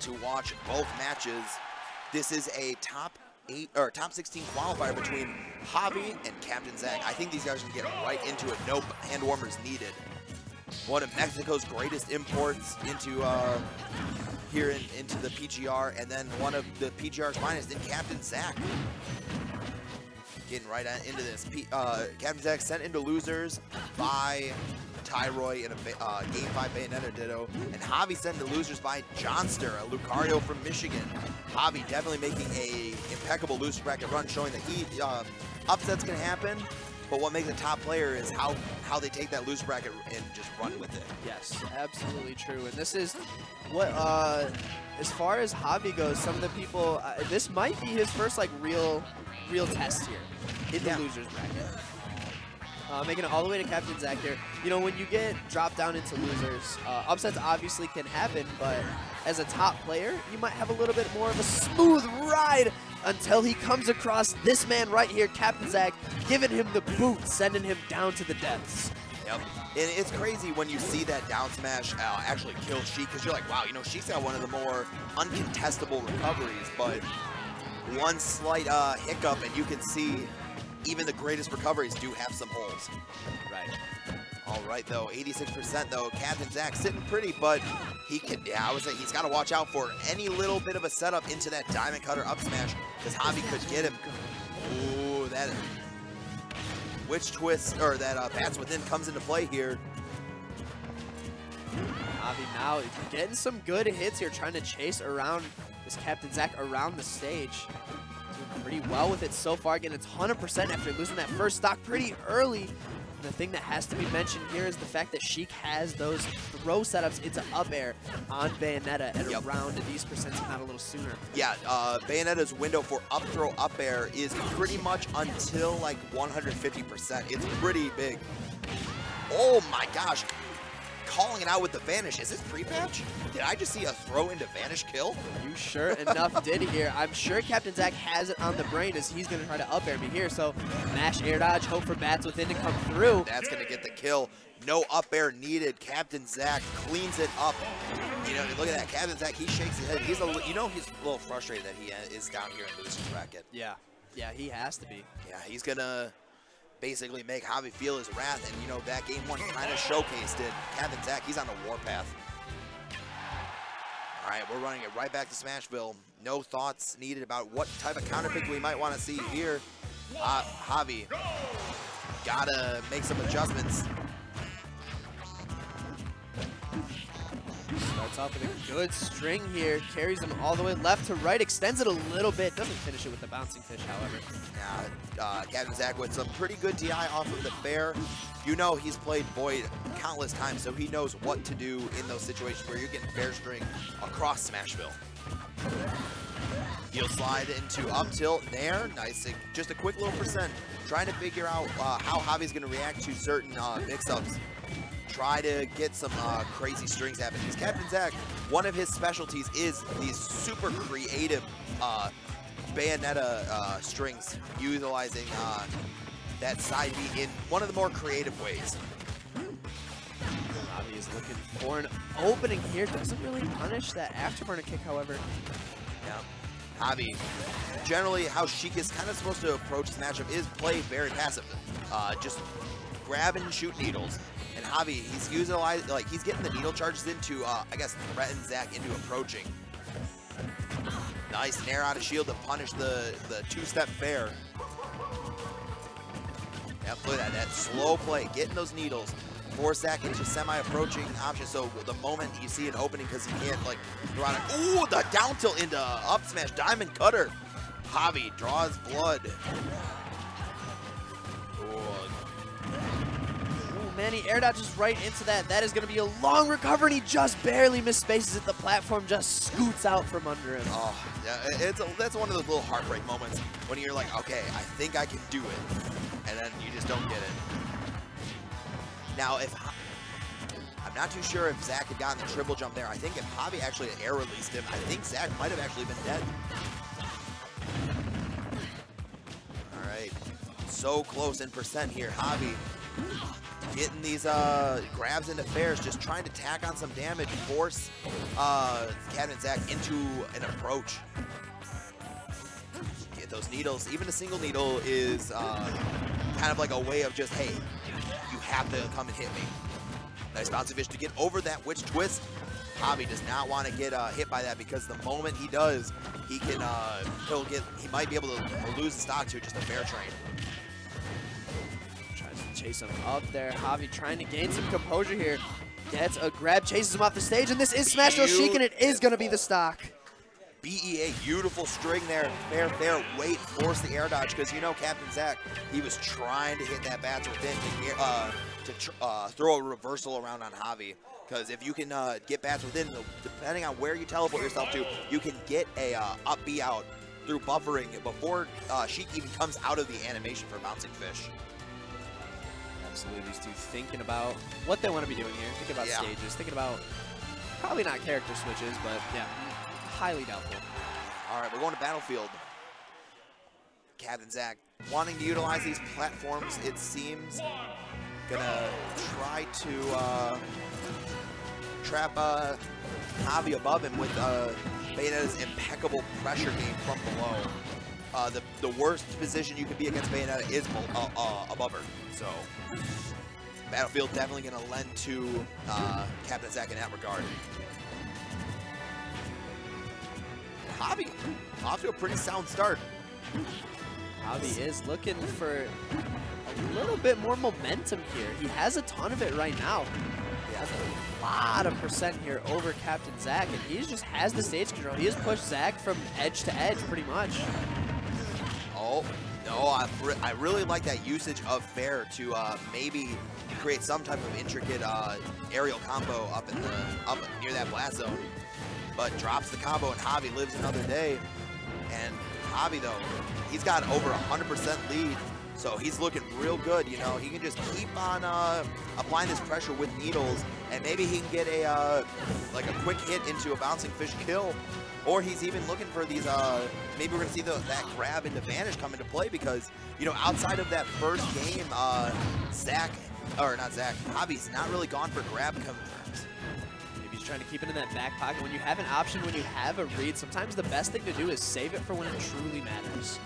to watch both matches. This is a top 16 qualifier between Javi and Captain Zack. I think these guys are gonna get right into it. No hand warmers needed. One of Mexico's greatest imports into into the PGR, and then one of the PGR's finest in Captain Zack. Getting right into this. Captain Zack sent into losers by Tyroy in a Game 5 Bayonetta ditto, and Javi sent into losers by Johnster, a Lucario from Michigan. Javi definitely making a impeccable loser bracket run, showing that he upsets can happen, but what makes a top player is how they take that loser bracket and just run with it. Yes, absolutely true. And this is what, as far as Javi goes, some of the people, this might be his first like real test here in the losers bracket. Making it all the way to Captain Zack here. You know, when you get dropped down into losers, upsets obviously can happen, but as a top player, you might have a little bit more of a smooth ride until he comes across this man right here, Captain Zack, giving him the boot, sending him down to the depths. Yep. And it's crazy when you see that down smash actually kill Sheik, because you're like, wow, you know, Sheik's got one of the more uncontestable recoveries, but one slight hiccup and you can see even the greatest recoveries do have some holes. Right. All right, though, 86% though. Captain Zack sitting pretty, but he can, I would say he's got to watch out for any little bit of a setup into that diamond cutter up smash, because Javi could get him. Ooh, that witch twist, or that bats within comes into play here. Javi now getting some good hits here, trying to chase around this Captain Zack around the stage. Doing pretty well with it so far, getting its 100% after losing that first stock pretty early. And the thing that has to be mentioned here is the fact that Sheik has those throw setups into up air on Bayonetta at around these percents, if not a little sooner. Yeah, Bayonetta's window for up throw up air is pretty much until like 150%. It's pretty big. Oh my gosh. Calling it out with the vanish. Is this pre-patch? Did I just see a throw into vanish kill? You sure enough did here. I'm sure Captain Zack has it on the brain as he's going to try to up air me here. So mash air dodge, hope for bats within to come through. That's going to get the kill. No up air needed. Captain Zack cleans it up. You know, look at that. Captain Zack, he shakes his head. He's he's a little frustrated that he is down here in loser's bracket. Yeah, he has to be. Yeah, he's going to basically make Javi feel his wrath, and you know that game one kind of showcased it. Captain Zack, he's on the warpath. All right, we're running it right back to Smashville. No thoughts needed about what type of counter pick we might want to see here. Javi gotta make some adjustments. Starts off with a good string here, carries him all the way left to right, extends it a little bit, doesn't finish it with the bouncing fish, however. Now, Captain Zack with some pretty good DI off of the fair. You know he's played Void countless times, so he knows what to do in those situations where you're getting fair string across Smashville. He'll slide into up tilt there. Nice, just a quick little percent. Trying to figure out how Javi's going to react to certain mix-ups. Try to get some crazy strings happening. Because Captain Zack, one of his specialties is these super creative Bayonetta strings, utilizing that side beat in one of the more creative ways. Javi is looking for an opening here. Doesn't really punish that afterburner kick, however. Yeah. Javi, generally how Sheik is kind of supposed to approach this matchup is play very passive. Just grab and shoot needles. And Javi, he's utilizing, like, he's getting the needle charges into, I guess, threaten Zack into approaching. Nice nair out of shield to punish the two-step fair. Yeah, look at that slow play, getting those needles. Force Zack into semi-approaching option, so the moment you see an opening, because he can't, like, throw out a, ooh, the down tilt into up smash, diamond cutter. Javi draws blood. Man, he air dodges right into that. That is going to be a long recovery, and he just barely misspaces it. The platform just scoots out from under him. Oh, yeah, that's one of those little heartbreak moments when you're like, okay, I think I can do it, and then you just don't get it. Now, I'm not too sure if Zack had gotten the triple jump there. I think if Javi actually had air released him, I think Zack might have actually been dead. All right, so close in percent here. Javi getting these grabs into fairs, just trying to tack on some damage, force Captain Zack into an approach. Get those needles. Even a single needle is kind of like a way of just, hey, you have to come and hit me. Nice bouncy fish to get over that witch twist. Javi does not want to get hit by that, because the moment he does, he can he might be able to lose the stock to just a fair train. Tries to chase him up there. Javi trying to gain some composure here. Gets a grab, chases him off the stage, and this is Smash No Sheik, and it is going to be the stock. BEA, beautiful string there. Fair, fair, wait, force the air dodge, because you know Captain Zack, he was trying to hit that bats within to throw a reversal around on Javi. Because if you can get bats within, depending on where you teleport yourself to, you can get a up B out through buffering before Sheik even comes out of the animation for bouncing fish. Absolutely, these two thinking about what they want to be doing here. Thinking about stages, thinking about probably not character switches, but yeah, highly doubtful. All right, we're going to Battlefield. Captain Zack wanting to utilize these platforms, it seems. Gonna try to trap Javi above him with Bayonetta's impeccable pressure game from below. The worst position you can be against Bayonetta is above her. So Battlefield definitely going to lend to Captain Zack in that regard. Javi off to a pretty sound start. Javi is looking for a little bit more momentum here. He has a ton of it right now. He has a lot of percent here over Captain Zack, and he just has the stage control. He has pushed Zack from edge to edge pretty much. Oh, no, I really like that usage of fair to maybe create some type of intricate aerial combo up near that blast zone. But drops the combo, and Javi lives another day. And Javi, though, he's got over 100% lead, so he's looking real good. You know, he can just keep on applying this pressure with needles, and maybe he can get a like a quick hit into a bouncing fish kill. Or he's even looking for these, maybe we're going to see that grab into Vanish come into play, because, you know, outside of that first game, Javi's not really gone for grab confirms. Maybe he's trying to keep it in that back pocket. When you have an option, when you have a read, sometimes the best thing to do is save it for when it truly matters.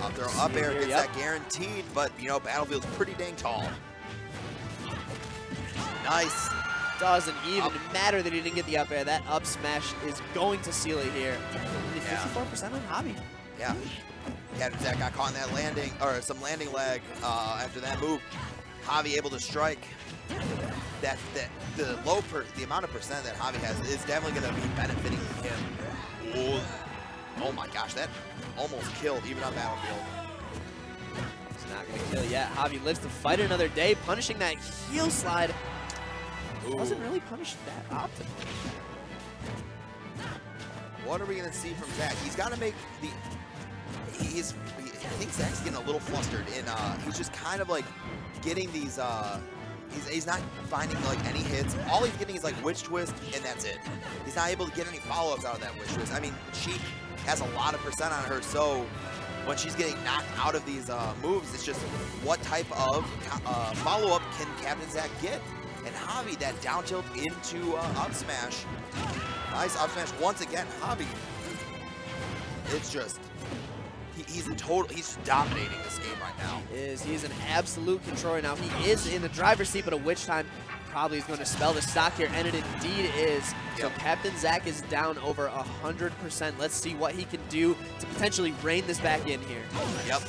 Up throw, up air gets that guaranteed, but, you know, Battlefield's pretty dang tall. Nice. Doesn't even matter that he didn't get the up air. That up smash is going to seal it here. 54% on Javi. Yeah. Captain Zack got caught in that landing, or some landing lag after that move. Javi able to strike. The amount of percent that Javi has is definitely going to be benefiting him. Oh my gosh, that almost killed even on Battlefield. It's not going to kill yet. Javi lives to fight another day, punishing that heel slide. Wasn't really punished that optimally. What are we going to see from Zack? He's got to make the... I think Zack's getting a little flustered, and he's just kind of like getting these... He's not finding like any hits. All he's getting is like witch twist, and that's it. He's not able to get any follow-ups out of that witch twist. I mean, Sheik has a lot of percent on her, so when she's getting knocked out of these moves, it's just what type of follow-up can Captain Zack get? And Javi, that down tilt into up smash. Nice up smash once again. Javi, it's just, he's dominating this game right now. He's an absolute controller now. He is in the driver's seat, but a witch time probably is going to spell the stock here, and it indeed is. So Captain Zack is down over 100%. Let's see what he can do to potentially rein this back in here. Yep.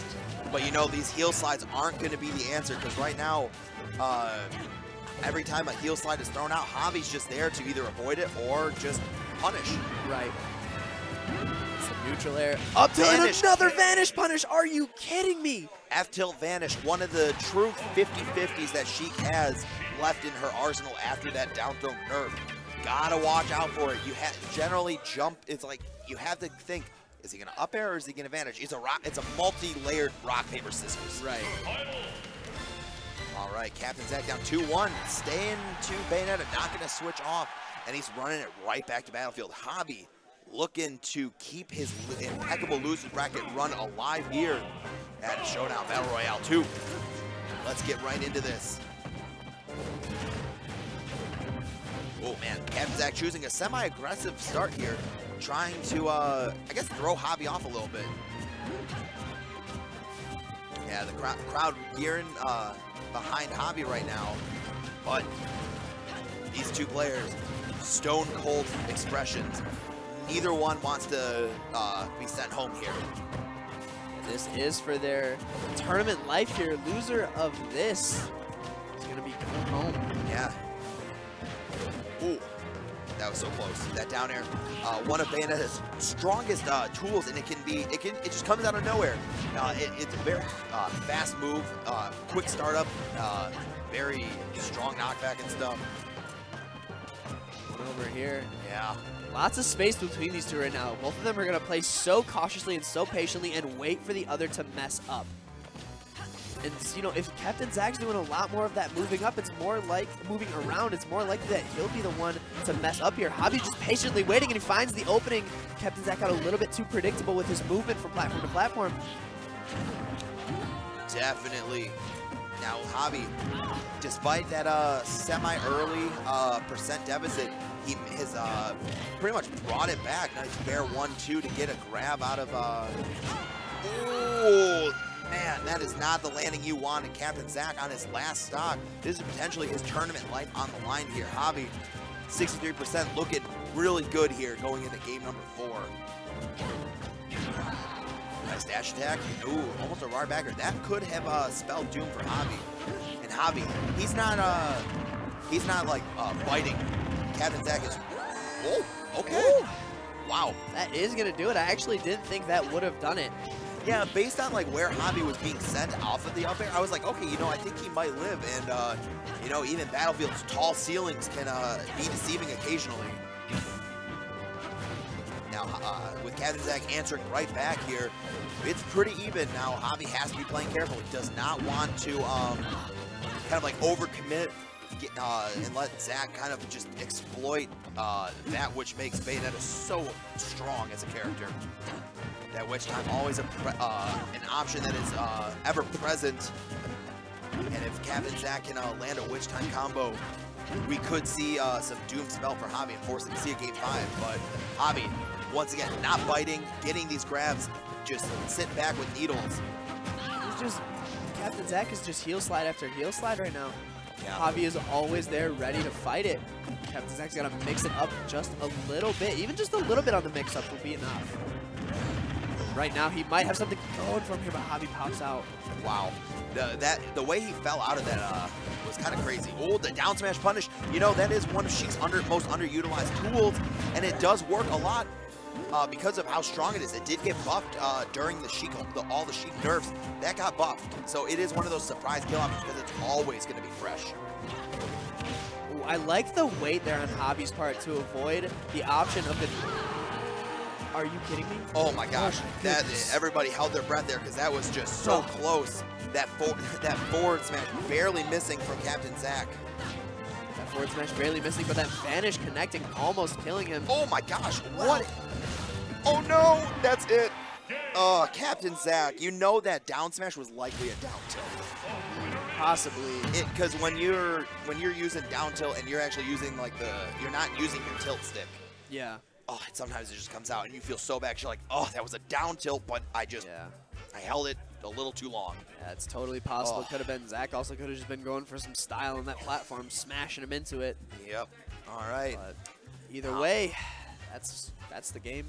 But you know, these heel slides aren't going to be the answer, because right now, every time a heel slide is thrown out, Javi's just there to either avoid it or just punish. Right. It's the neutral air. Up to another Vanish punish. Are you kidding me? F-tilt Vanish, one of the true 50-50s that Sheik has left in her arsenal after that down throw nerf. Gotta watch out for it. You generally jump, it's like, you have to think, is he gonna up air or is he gonna Vanish? It's a multi-layered rock, paper, scissors. Right. All right, Captain Zack down 2-1, staying to Bayonetta, not going to switch off, and he's running it right back to Battlefield. Javi looking to keep his impeccable losers bracket run alive here at Showdown Battle Royale 2. let's get right into this. Oh man, Captain Zack choosing a semi-aggressive start here, trying to, I guess, throw Javi off a little bit. Yeah, the crowd gearing behind Javi right now, but these two players, stone cold expressions. Neither one wants to be sent home here. This is for their tournament life here. Loser of this is going to be going home. Yeah. Ooh, that was so close. That down air, one of Bayonetta's strongest tools, and it just comes out of nowhere. It's a very fast move, quick startup, very strong knockback and stuff. One over here. Yeah. Lots of space between these two right now. Both of them are going to play so cautiously and so patiently and wait for the other to mess up. And, you know, if Captain Zack's doing a lot more of that moving up, it's more like moving around. It's more likely that he'll be the one to mess up here. Javi just patiently waiting, and he finds the opening. Captain Zack got a little bit too predictable with his movement from platform to platform. Definitely. Now, Javi, despite that semi-early percent deficit, he has pretty much brought it back. Nice fair 1-2 to get a grab out of... Oh, man, that is not the landing you wanted. Captain Zack on his last stock. This is potentially his tournament life on the line here. Javi, 63%, looking really good here going into game number 4. Nice dash attack. Ooh, almost a raw backer. That could have spelled doom for Javi. And Javi, he's not like biting. Captain Zack is. Oh, okay. Ooh. Wow. That is gonna do it. I actually didn't think that would have done it. Yeah, based on like where Javi was being sent off of the up air, I was like, okay, you know, I think he might live. And you know, even Battlefield's tall ceilings can be deceiving occasionally. Now, with Captain Zack answering right back here, it's pretty even. Now, Javi has to be playing careful. He does not want to kind of like overcommit and let Zack kind of just exploit that which makes Bayonetta so strong as a character. That witch time always an option that is ever present. And if Captain Zack can land a witch time combo, we could see some doom spell for Javi and force him to see a game 5. But Javi, once again, not biting, getting these grabs, just sitting back with needles. He's just, Captain Zack is just heel slide after heel slide right now. Yeah. Javi is always there ready to fight it. Captain Zack's got to mix it up just a little bit. Even just a little bit on the mix-up will be enough. Right now, he might have something going from here, but Javi pops out. Wow. The way he fell out of that was kind of crazy. Oh, the down smash punish. You know, that is one of Sheik's most underutilized tools, and it does work a lot because of how strong it is. It did get buffed during the Sheik, all the Sheik nerfs. That got buffed. So it is one of those surprise kill options because it's always going to be fresh. Ooh, I like the wait there on Javi's part to avoid the option of the... Are you kidding me? Oh my gosh, everybody held their breath there because that was just so close. That forward smash barely missing from Captain Zack. That forward smash barely missing, but that vanish connecting, almost killing him. Oh my gosh, what? Oh no, that's it. Captain Zack, you know that down smash was likely a down tilt. Possibly. Because when you're using down tilt and you're actually using like you're not using your tilt stick. Yeah. Oh, sometimes it just comes out and you feel so bad. You're like, oh, that was a down tilt, but I held it a little too long. Yeah, it's totally possible. It could have been Zack. Also could have just been going for some style on that platform, smashing him into it. Yep. All right. But either way, that's the game.